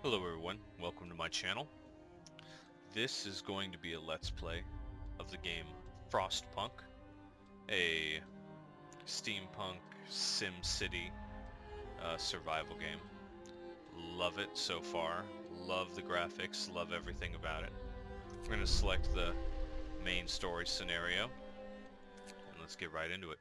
Hello everyone, welcome to my channel. This is going to be a let's play of the game Frostpunk, a steampunk sim city survival game. Love it so far, love the graphics, love everything about it. We're going to select the main story scenario and let's get right into it.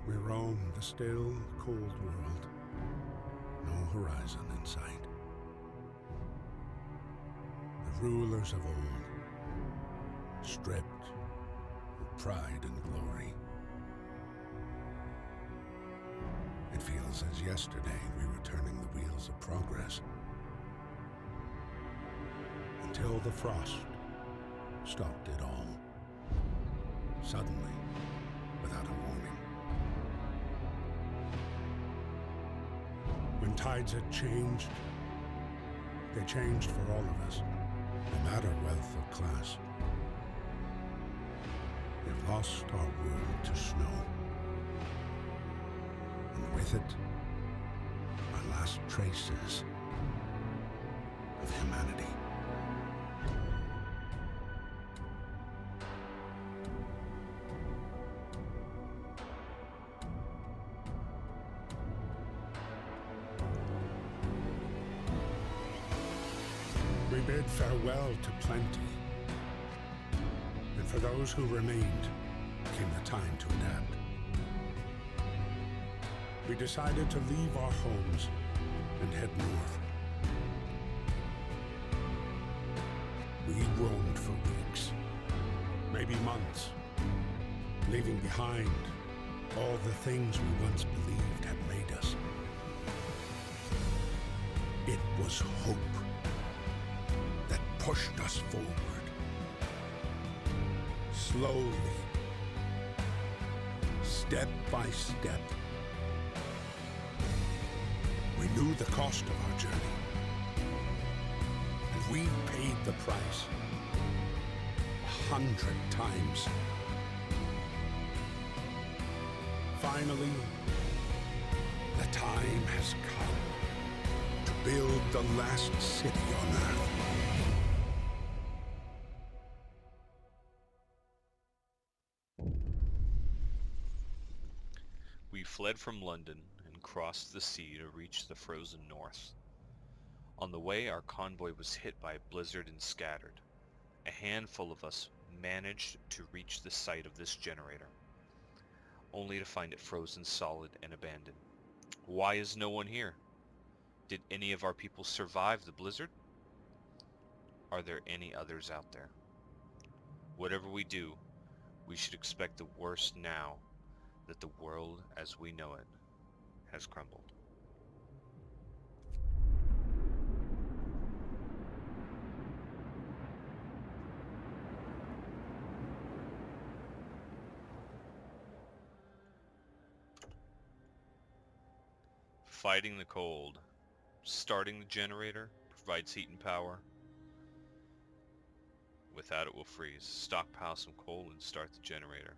We roam the still, cold world. No horizon in sight. The rulers of old, stripped of pride and glory. It feels as yesterday we were turning the wheels of progress. Until the frost stopped it all. Suddenly, without a warning. When tides had changed, they changed for all of us, no matter wealth or class. We've lost our world to snow, and with it, our last traces of humanity. We bid farewell to plenty, and for those who remained came the time to adapt. We decided to leave our homes and head north. We roamed for weeks, maybe months, leaving behind all the things we once believed had made us. It was hope that pushed us forward. Slowly, step by step. We knew the cost of our journey, and we paid the price 100 times. Finally, the time has come to build the last city on Earth. We fled from London and crossed the sea to reach the frozen north. On the way, our convoy was hit by a blizzard and scattered. A handful of us managed to reach the site of this generator, only to find it frozen solid and abandoned. Why is no one here? Did any of our people survive the blizzard? Are there any others out there? Whatever we do, we should expect the worst now that the world as we know it has crumbled. Fighting the cold. Starting the generator provides heat and power. Without it, will freeze. Stockpile some coal and start the generator.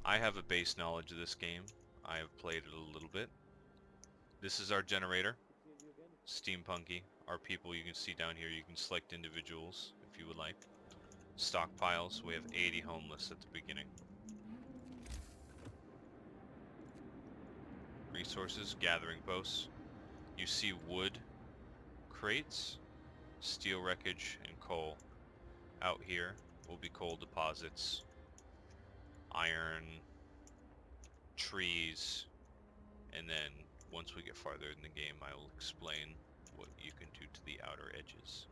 I have a base knowledge of this game. I have played it a little bit. This is our generator. Steampunky. Our people you can see down here. You can select individuals if you would like. Stockpiles. We have 80 homeless at the beginning. Resources. Gathering posts. You see wood crates, steel wreckage, and coal. Out here will be coal deposits, iron, trees, and then once we get farther in the game I will explain what you can do to the outer edges.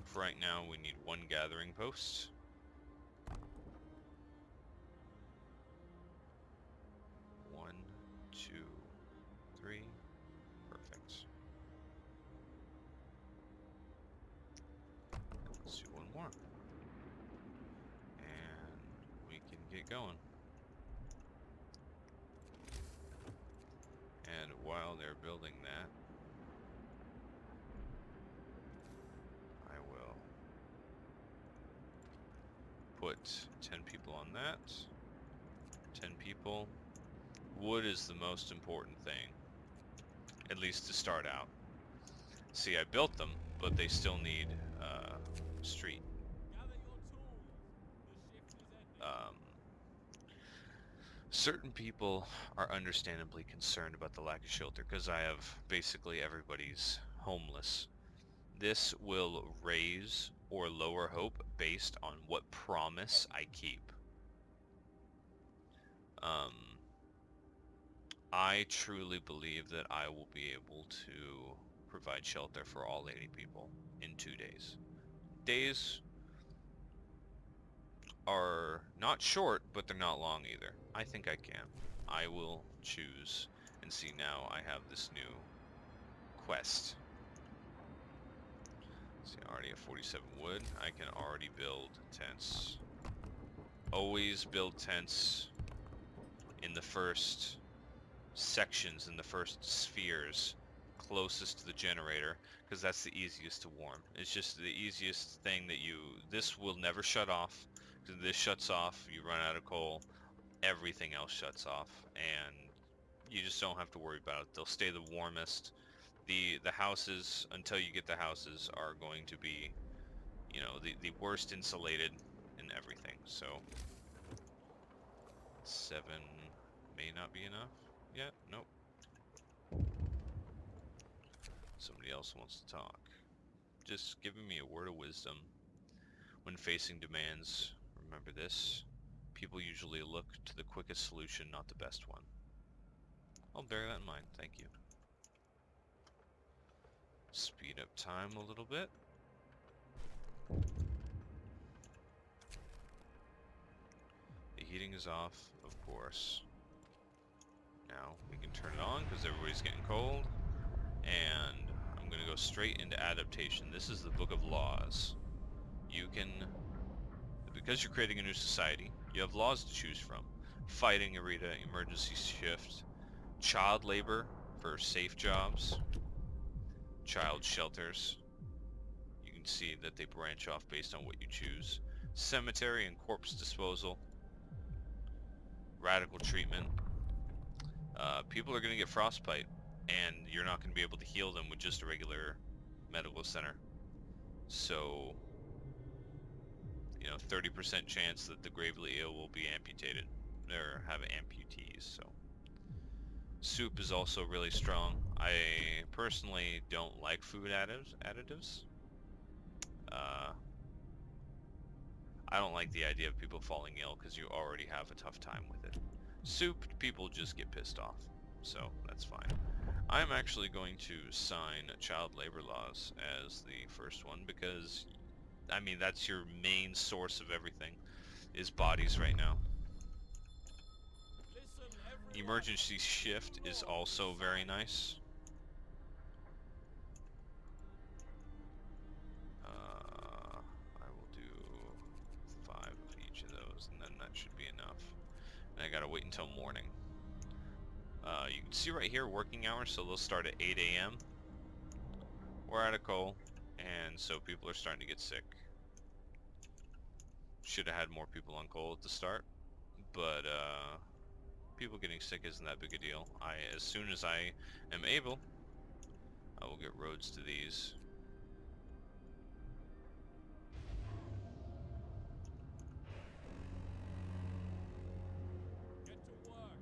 For right now we need one gathering post. One, two, three. Perfect. Let's do one more. And we can get going. while they're building that, I will put 10 people on that. 10 people. Wood is the most important thing, at least to start out. See, I built them, but they still need street. Certain people are understandably concerned about the lack of shelter because I have basically everybody's homeless. This will raise or lower hope based on what promise I keep. I truly believe that I will be able to provide shelter for all 80 people in 2 days. Days are not short, but they're not long either. I think I can. I will choose and see. Now I have this new quest. See, I already have 47 wood. I can already build tents. Always build tents in the first sections, in the first spheres closest to the generator, because that's the easiest to warm. It's just the easiest thing that this will never shut off. Because this shuts off, you run out of coal, everything else shuts off, and you just don't have to worry about it. They'll stay the warmest. The houses, until you get the houses, are going to be, you know, the worst insulated and everything. So 7 may not be enough yet. Nope. Somebody else wants to talk. Just giving me a word of wisdom. When facing demands, remember this. People usually look to the quickest solution, not the best one. I'll bear that in mind. Thank you. Speed up time a little bit. The heating is off, of course. Now we can turn it on because everybody's getting cold. And I'm going to go straight into adaptation. This is the Book of Laws. You can, because you're creating a new society, you have laws to choose from. Fighting arena, emergency shift, child labor for safe jobs, child shelters. You can see that they branch off based on what you choose. Cemetery and corpse disposal, radical treatment. People are going to get frostbite, and you're not going to be able to heal them with just a regular medical center. So, you know, 30% chance that the gravely ill will be amputated, or have amputees, so. Soup is also really strong. I personally don't like food additives. I don't like the idea of people falling ill because you already have a tough time with it. Soup, people just get pissed off, so that's fine. I'm actually going to sign child labor laws as the first one because, I mean, that's your main source of everything, is bodies right now. Emergency shift is also very nice. I will do 5 of each of those, and then that should be enough. And I gotta wait until morning. You can see right here working hours, so they'll start at 8 a.m. We're out of coal, and so people are starting to get sick. Should have had more people on coal at the start, but people getting sick isn't that big a deal. As soon as I am able, I will get roads to these.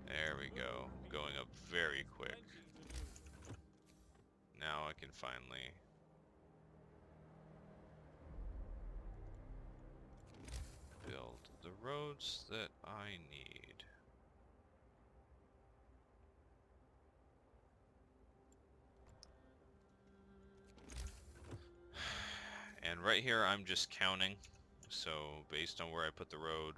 There we go. Going up very quick. Now I can finally build the roads that I need. And right here I'm just counting, so based on where I put the road,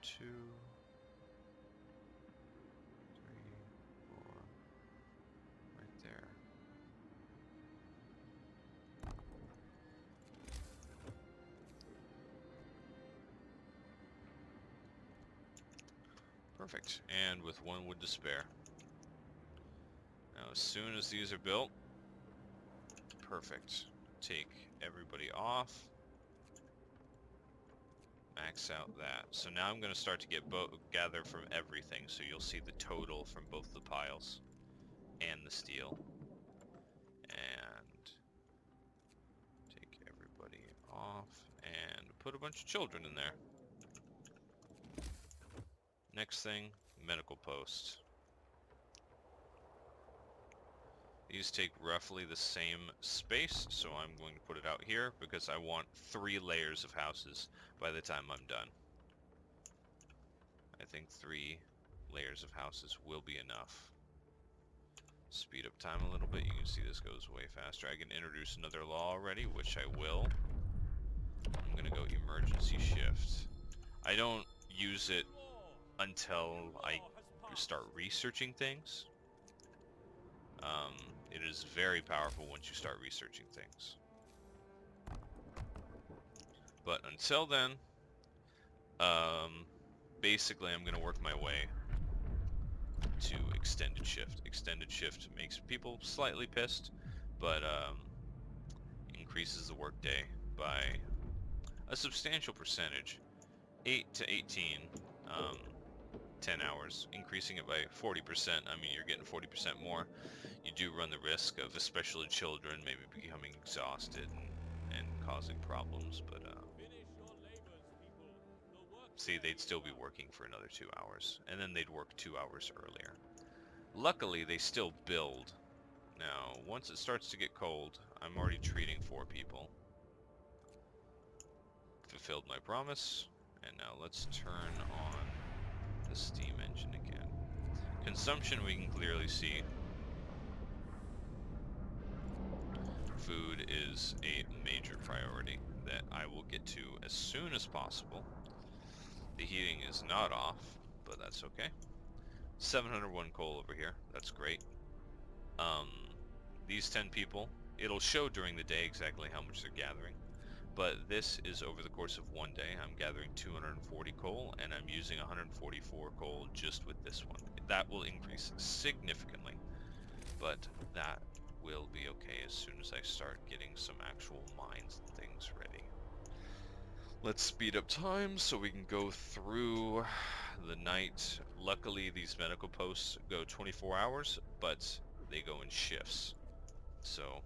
2, 3, 4, right there. Perfect. And with 1 wood to spare. Now, as soon as these are built, perfect. Take everybody off. Max out that. So now I'm going to start to get gather from everything. So you'll see the total from both the piles and the steel. And take everybody off and put a bunch of children in there. Next thing, medical post. These take roughly the same space, so I'm going to put it out here because I want 3 layers of houses by the time I'm done. I think 3 layers of houses will be enough. Speed up time a little bit. You can see this goes way faster. I can introduce another law already, which I will. I'm going to go emergency shift. I don't use it until I start researching things. It is very powerful once you start researching things. But until then, basically I'm going to work my way to extended shift. Extended shift makes people slightly pissed, but increases the workday by a substantial percentage. 8 to 18, 10 hours, increasing it by 40%. I mean, you're getting 40% more. You do run the risk of, especially children, maybe becoming exhausted and causing problems, but see, they'd still be working for another 2 hours, and then they'd work 2 hours earlier. Luckily, they still build. Now, once it starts to get cold, I'm already treating 4 people. Fulfilled my promise, and now let's turn on the steam engine again. Consumption we can clearly see. Food is a major priority that I will get to as soon as possible. The heating is not off, but that's okay. 701 coal over here. That's great. These 10 people, it'll show during the day exactly how much they're gathering. But this is over the course of 1 day. I'm gathering 240 coal, and I'm using 144 coal just with this one. That will increase significantly, but that will be okay as soon as I start getting some actual mines and things ready. Let's speed up time so we can go through the night. Luckily, these medical posts go 24 hours, but they go in shifts. So,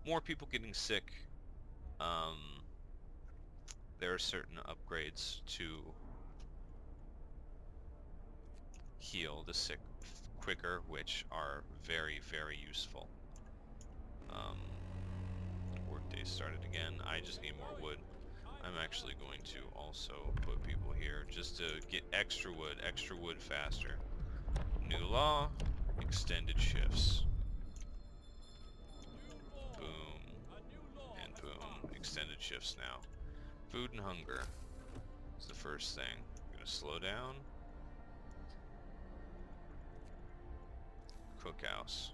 more people getting sick. There are certain upgrades to heal the sick quicker, which are very, very useful. Workday started again. I just need more wood. I'm actually going to also put people here just to get extra wood faster. New law, extended shifts. Boom, and boom. Extended shifts now. Food and hunger is the first thing. I'm gonna slow down. Cookhouse.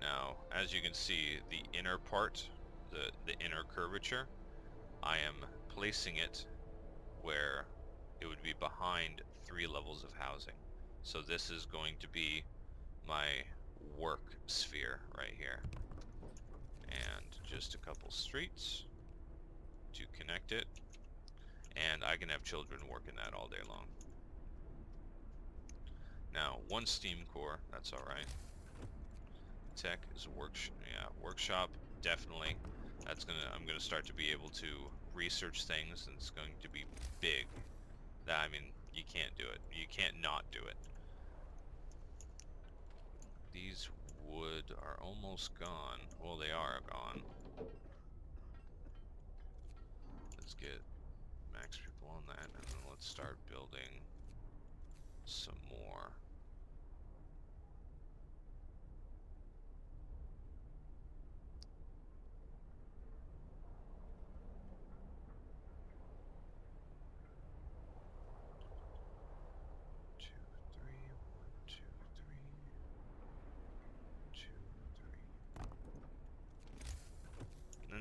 Now, as you can see, the inner part, the inner curvature, I am placing it where it would be behind 3 levels of housing. So this is going to be my work sphere right here. And just a couple streets to connect it. And I can have children working that all day long. Now, 1 steam core, that's alright. Tech is workshop, definitely. I'm gonna start to be able to research things, and it's going to be big. I mean, you can't do it. You can't not do it. These wood are almost gone. Well, they are gone. Let's get max people on that, and then let's start building some more.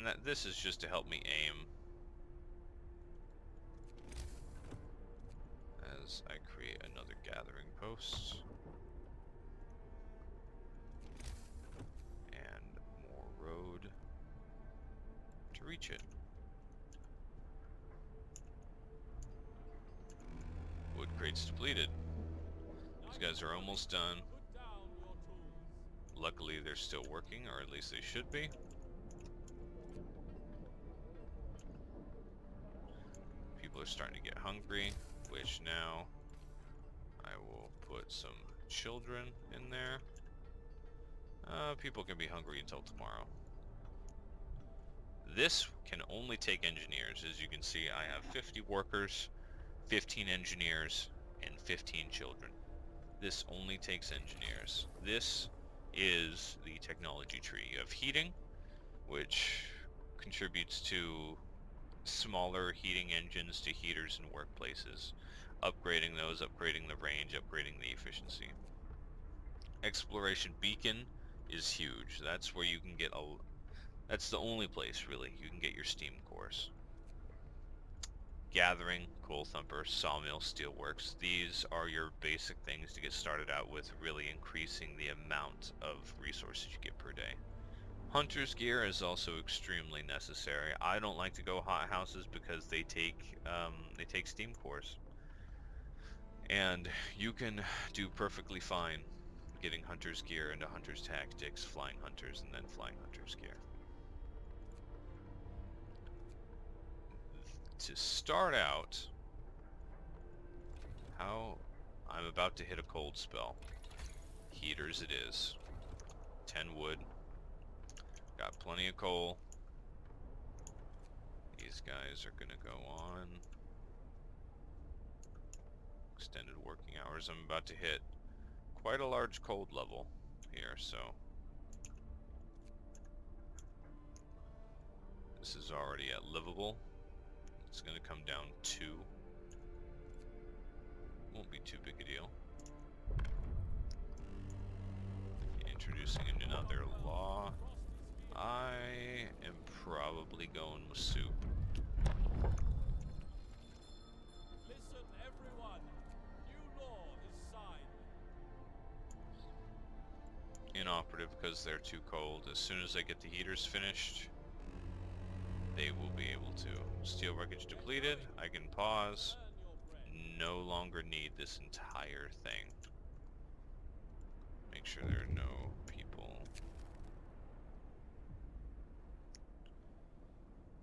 And this is just to help me aim as I create another gathering post. And more road to reach it. Wood crates depleted. These guys are almost done. Luckily they're still working, or at least they should be. People are starting to get hungry, which now I will put some children in there. People can be hungry until tomorrow. This can only take engineers. As you can see, I have 50 workers, 15 engineers, and 15 children. This only takes engineers. This is the technology tree. You have heating, which contributes to smaller heating engines to heaters in workplaces. Upgrading those, upgrading the range, upgrading the efficiency. Exploration beacon is huge. That's where you can get that's the only place really you can get your steam cores. Gathering, coal thumper, sawmill, steelworks. These are your basic things to get started out with, really increasing the amount of resources you get per day. Hunter's gear is also extremely necessary. I don't like to go hot houses because they take steam cores, and you can do perfectly fine getting hunter's gear into hunter's tactics, flying hunters, and then flying hunter's gear. To start out, I'm about to hit a cold spell. Heaters it is. 10 wood. Got plenty of coal. These guys are gonna go on extended working hours. I'm about to hit quite a large cold level here, so this is already at livable. It's gonna come down 2. Won't be too big a deal. Introducing another law. I am probably going with soup. Listen, everyone. New law is signed. Inoperative because they're too cold. As soon as I get the heaters finished, they will be able to. Steel wreckage depleted. I can pause. No longer need this entire thing. Make sure there are no people.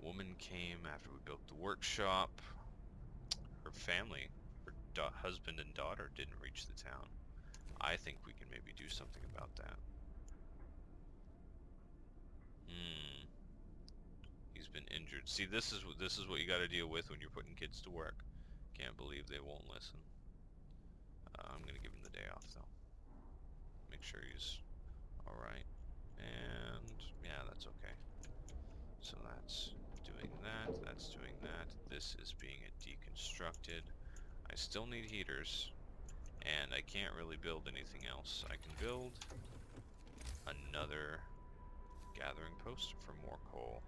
Woman came after we built the workshop. Her family, her husband and daughter didn't reach the town. I think we can maybe do something about that. He's been injured. See, this is what you got to deal with when you're putting kids to work. Can't believe they won't listen. I'm gonna give him the day off though. Make sure he's all right. And yeah, that's okay. So that's doing that. That's doing that. This is being deconstructed. I still need heaters, and I can't really build anything else. I can build another gathering post for more coal.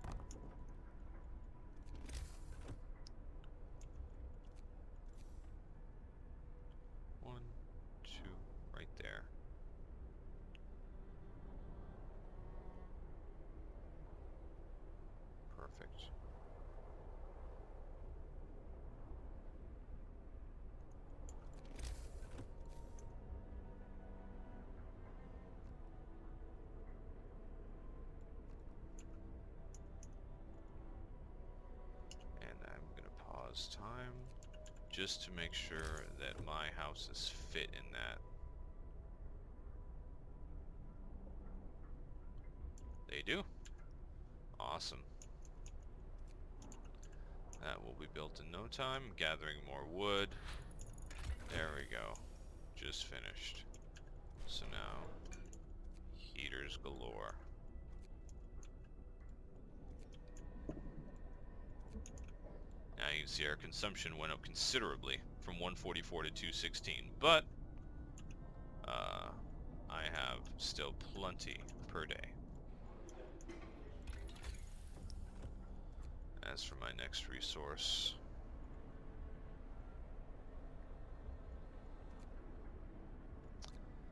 One, two, right there. Perfect. And I'm gonna pause time just to make sure that my houses fit in that. They do. Awesome. That will be built in no time. Gathering more wood. There we go. Just finished. So now, heaters galore. Now you can see our consumption went up considerably from 144 to 216, but I have still plenty per day. As for my next resource,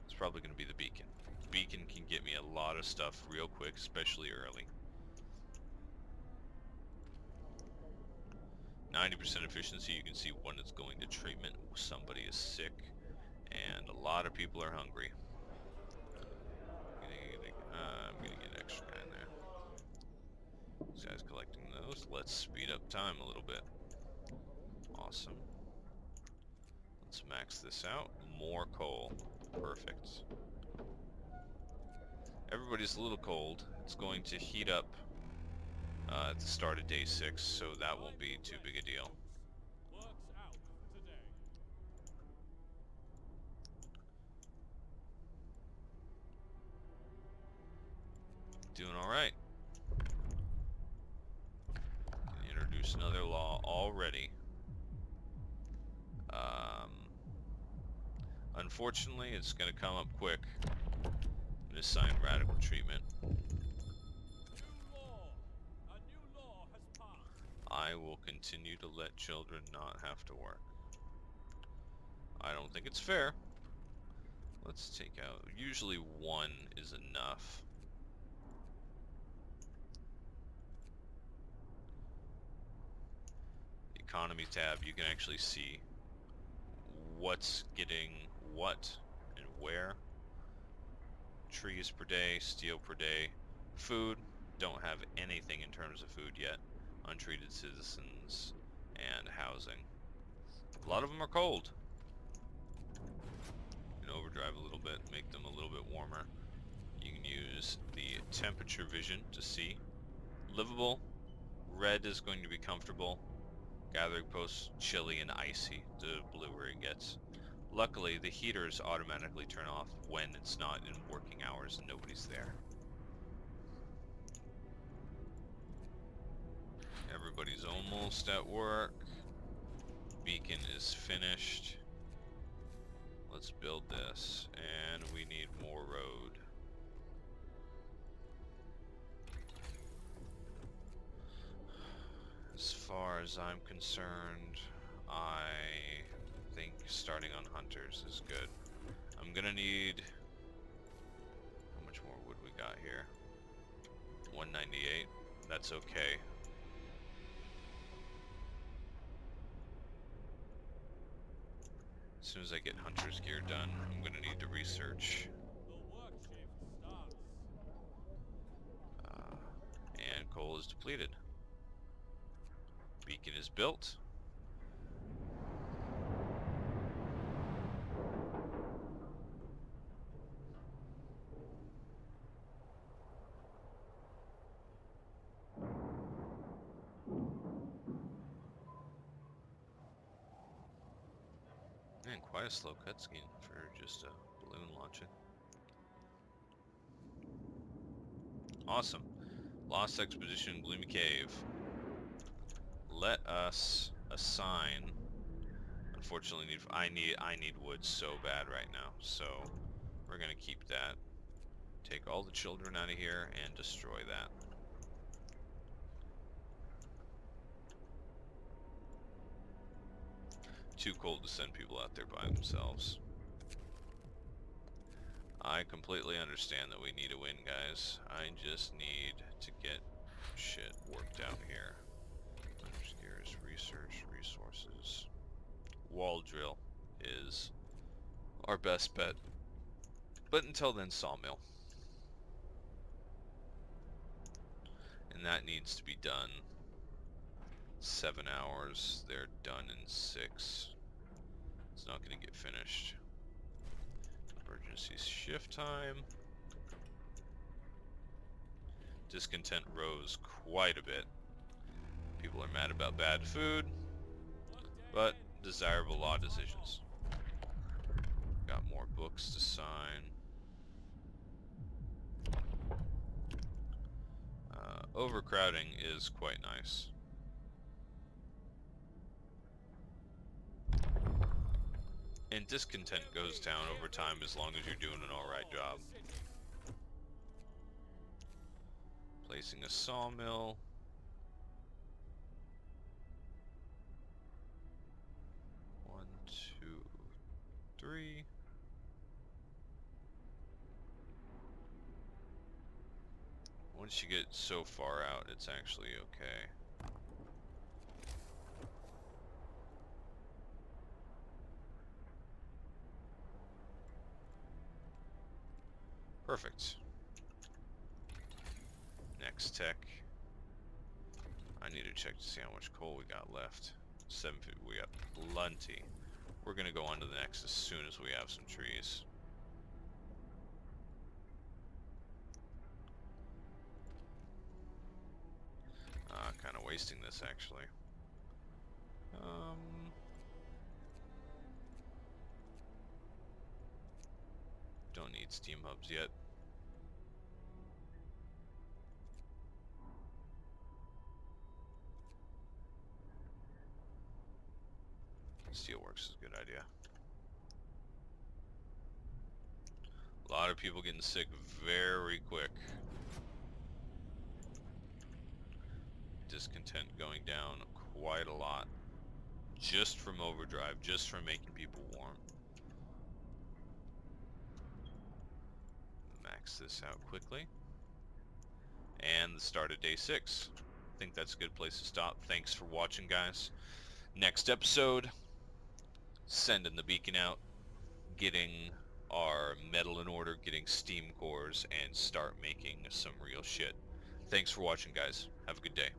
it's probably going to be the beacon. Beacon can get me a lot of stuff real quick, especially early. 90% efficiency, you can see when it's going to treatment, somebody is sick, and a lot of people are hungry. I'm gonna get an extra guy in there. This guy's collecting those. Let's speed up time a little bit. Awesome. Let's max this out. More coal. Perfect. Everybody's a little cold. It's going to heat up at the start of day 6, so that won't be too big a deal. Works out today. Doing alright. Can introduce another law already. Unfortunately, it's going to come up quick and assign radical treatment. New law. A new law has passed. I will continue to let children not have to work. I don't think it's fair. Let's take out... Usually one is enough. The economy tab, you can actually see what's getting what and where. Trees per day, steel per day. Food, don't have anything in terms of food yet. Untreated citizens and housing. A lot of them are cold. You can overdrive a little bit, make them a little bit warmer. You can use the temperature vision to see. Livable. Red is going to be comfortable. Gathering post, chilly and icy, the bluer it gets. Luckily, the heaters automatically turn off when it's not in working hours and nobody's there. Everybody's almost at work. Beacon is finished. Let's build this, and we need more road. As far as I'm concerned, I think starting on hunters is good. I'm gonna need... How much more wood we got here? 198. That's okay. As soon as I get hunter's gear done, I'm gonna need to research. The work shift starts. And coal is depleted. Beacon is built. Man, quite a slow cutscene for just a balloon launching. Awesome. Lost Expedition, Gloomy Cave. Let us assign. Unfortunately, I need wood so bad right now, so we're gonna keep that. Take all the children out of here and destroy that. Too cold to send people out there by themselves. I completely understand that we need a win, guys. I just need to get shit worked out here. Underscares, research, resources. Wall drill is our best bet. But until then, sawmill. And that needs to be done 7 hours. They're done in 6. It's not going to get finished. Emergency shift time. Discontent rose quite a bit. People are mad about bad food, but desirable law decisions. Got more books to sign. Overcrowding is quite nice. And discontent goes down over time as long as you're doing an alright job. Placing a sawmill. 3. Once you get so far out, it's actually okay. Perfect. Next tech. I need to check to see how much coal we got left. 750. We got plenty. We're gonna go on to the next as soon as we have some trees. Kind of wasting this actually. Don't need steam hubs yet. Steelworks is a good idea. A lot of people getting sick very quick. Discontent going down quite a lot. Just from overdrive, just from making people warm. Max this out quickly. And the start of day 6. I think that's a good place to stop. Thanks for watching, guys. Next episode, sending the beacon out, getting our metal in order, getting steam cores, and start making some real shit. Thanks for watching, guys. Have a good day.